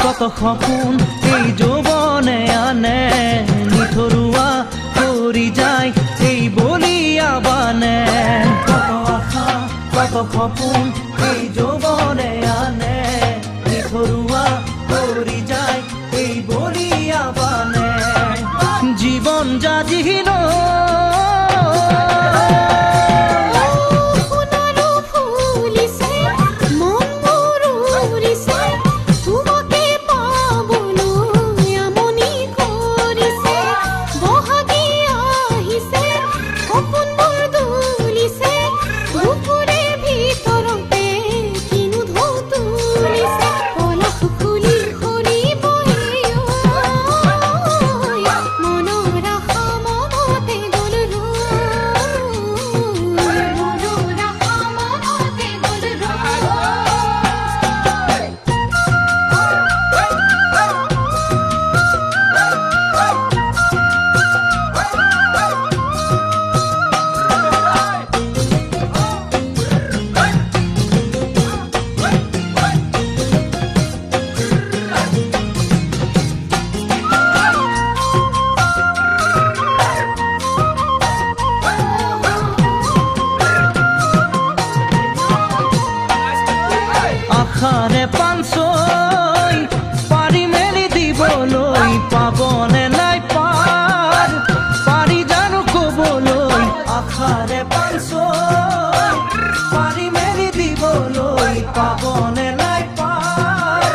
কত সপোন এই যৌবনে আনে, নিথৰুৱা কৰি যায় এই বলিয়া বানে। কত আশা কত সপোন এই যৌবনে আনে, নিথৰুৱা কৰি যায় এই বলিয়া বানে। জীৱন যাজিল আশাৰে পাঞ্চৈ পাৰি মেলি দিবলৈ, পাবনে নাই পাৰ পাৰি জানো কবলৈ। আশাৰে পাঞ্চৈ পাৰি মেলি দিবলৈ, পাবনে নাই পাৰ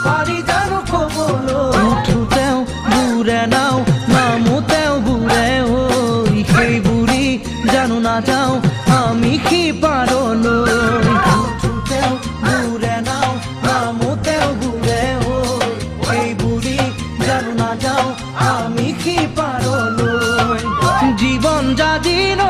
পাৰি জানো কবলৈ। উঠোতেও বুৰে নাও নামোতেও বুৰে ঐ, সেই বুঢ়ী জানো নাযাওঁ আমি সিপাৰলৈ। জীবন যাদিন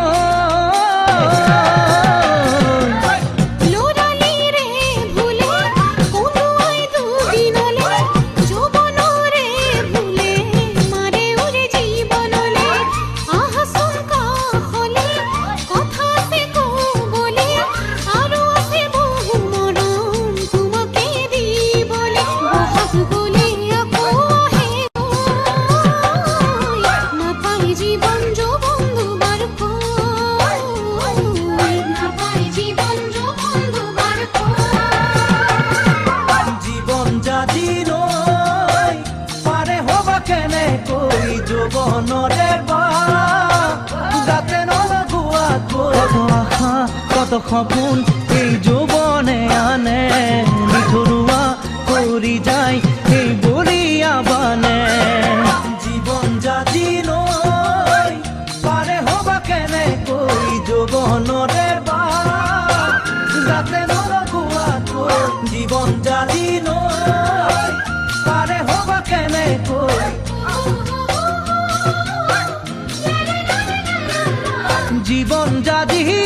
যৌবনৰে যাতে নলগোৱা কত আশা কত সপোন এই যৌবনে আনে, নিথৰুৱা কৰি যায় এই বলিয়া বানে। জীৱন যাদিলৈ পাৰে হবা কেনেকৈ, যৌবনৰে যাতে নলগোৱা জীৱন যাদিলৈ পাৰে হবা কেনেকৈ। জীবন জাদি